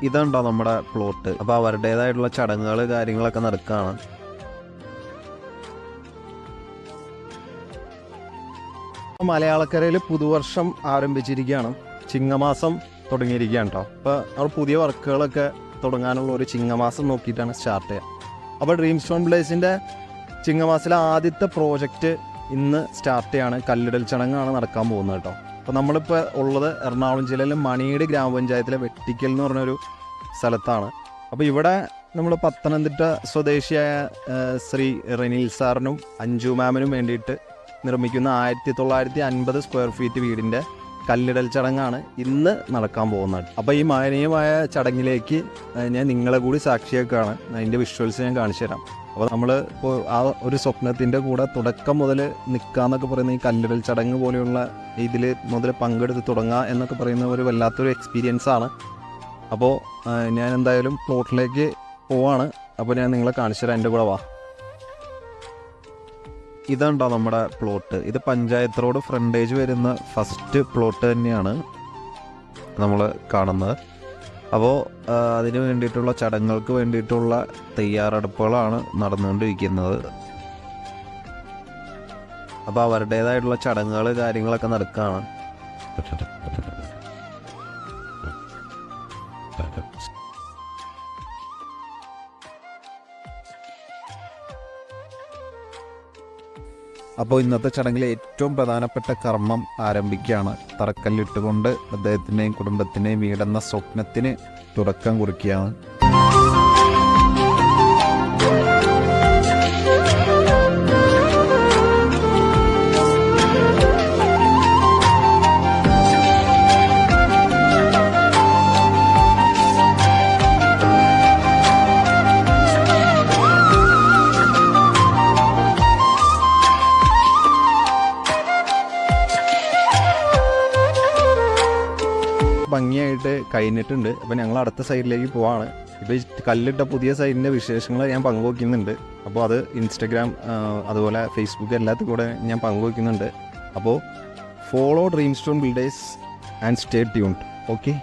ഇതുണ്ടോ നമ്മുടെ പ്ലോട്ട്. അപ്പോൾ അവരുടേതായിട്ടുള്ള ചടങ്ങുകൾ കാര്യങ്ങളൊക്കെ നടക്കുകയാണ്. മലയാളക്കരയിൽ പുതുവർഷം ആരംഭിച്ചിരിക്കുകയാണ്. ചിങ്ങമാസം തുടങ്ങിയിരിക്കുകയാണ് കേട്ടോ. അപ്പോൾ നമ്മൾ പുതിയ വർക്കുകളൊക്കെ തുടങ്ങാനുള്ള ഒരു ചിങ്ങമാസം നോക്കിയിട്ടാണ് സ്റ്റാർട്ട് ചെയ്യുക. അപ്പോൾ ഡ്രീം സ്റ്റോൺ വില്ലേജിൻ്റെ ചിങ്ങമാസത്തിലെ ആദ്യത്തെ പ്രോജക്റ്റ് ഇന്ന് സ്റ്റാർട്ട് ചെയ്യാണ്. കല്ലിടൽ ചടങ്ങാണ് നടക്കാൻ പോകുന്നത് കേട്ടോ. അപ്പോൾ നമ്മളിപ്പോൾ ഉള്ളത് എറണാകുളം ജില്ലയിലെ മണിയുടെ ഗ്രാമപഞ്ചായത്തിലെ വെട്ടിക്കൽ എന്ന് പറഞ്ഞൊരു സ്ഥലത്താണ്. അപ്പോൾ ഇവിടെ നമ്മൾ പത്തനംതിട്ട സ്വദേശിയായ ശ്രീ റെനിൽ സാറിനും അഞ്ജു മാമിനും വേണ്ടിയിട്ട് നിർമ്മിക്കുന്ന 1950 സ്ക്വയർ ഫീറ്റ് വീടിൻ്റെ കല്ലിടൽ ചടങ്ങാണ് ഇന്ന് നടക്കാൻ പോകുന്നത്. അപ്പോൾ ഈ മാനീയമായ ചടങ്ങിലേക്ക് ഞാൻ നിങ്ങളെ കൂടി സാക്ഷിയാക്കുകയാണ്. അതിൻ്റെ വിഷ്വൽസ് ഞാൻ കാണിച്ചു തരാം. അപ്പോൾ നമ്മൾ ഇപ്പോൾ ആ ഒരു സ്വപ്നത്തിൻ്റെ കൂടെ തുടക്കം മുതൽ നിൽക്കാന്നൊക്കെ പറയുന്ന ഈ കല്ലിടൽ ചടങ്ങ് പോലെയുള്ള ഇതിൽ മുതൽ പങ്കെടുത്ത് തുടങ്ങുക എന്നൊക്കെ പറയുന്ന ഒരു വല്ലാത്തൊരു എക്സ്പീരിയൻസ് ആണ്. അപ്പോൾ ഞാൻ എന്തായാലും പ്ലോട്ടിലേക്ക് പോവാണ്. അപ്പോൾ ഞാൻ നിങ്ങളെ കാണിച്ചു തരാം. എൻ്റെ കൂടെ വാ. ഇതുണ്ടോ നമ്മുടെ പ്ലോട്ട്. ഇത് പഞ്ചായത്ത് റോഡ് ഫ്രണ്ടേജ് വരുന്ന ഫസ്റ്റ് പ്ലോട്ട് തന്നെയാണ് നമ്മൾ കാണുന്നത്. അപ്പോൾ അതിന് വേണ്ടിയിട്ടുള്ള ചടങ്ങുകൾക്ക് വേണ്ടിയിട്ടുള്ള തയ്യാറെടുപ്പുകളാണ് നടന്നുകൊണ്ടിരിക്കുന്നത്. അപ്പോൾ അവരുടേതായിട്ടുള്ള ചടങ്ങുകൾ കാര്യങ്ങളൊക്കെ നടക്കുകയാണ്. അപ്പോൾ ഇന്നത്തെ ചടങ്ങിലെ ഏറ്റവും പ്രധാനപ്പെട്ട കർമ്മം ആരംഭിക്കുകയാണ്. തറക്കല്ലിട്ടുകൊണ്ട് അദ്ദേഹത്തിൻ്റെയും കുടുംബത്തിൻ്റെയും വീടെന്ന സ്വപ്നത്തിന് തുടക്കം കുറിക്കുകയാണ്. ഭംഗിയായിട്ട് കഴിഞ്ഞിട്ടുണ്ട്. അപ്പോൾ ഞങ്ങൾ അടുത്ത സൈഡിലേക്ക് പോവാണ്. ഇപ്പോൾ ഈ കല്ലിട്ട പുതിയ സൈഡിൻ്റെ വിശേഷങ്ങൾ ഞാൻ പങ്കുവയ്ക്കുന്നുണ്ട്. അപ്പോൾ അത് ഇൻസ്റ്റഗ്രാം അതുപോലെ ഫേസ്ബുക്ക് എല്ലാത്തിൽ കൂടെ ഞാൻ പങ്കുവയ്ക്കുന്നുണ്ട്. അപ്പോൾ follow dream stone builders and stay tuned. Okay.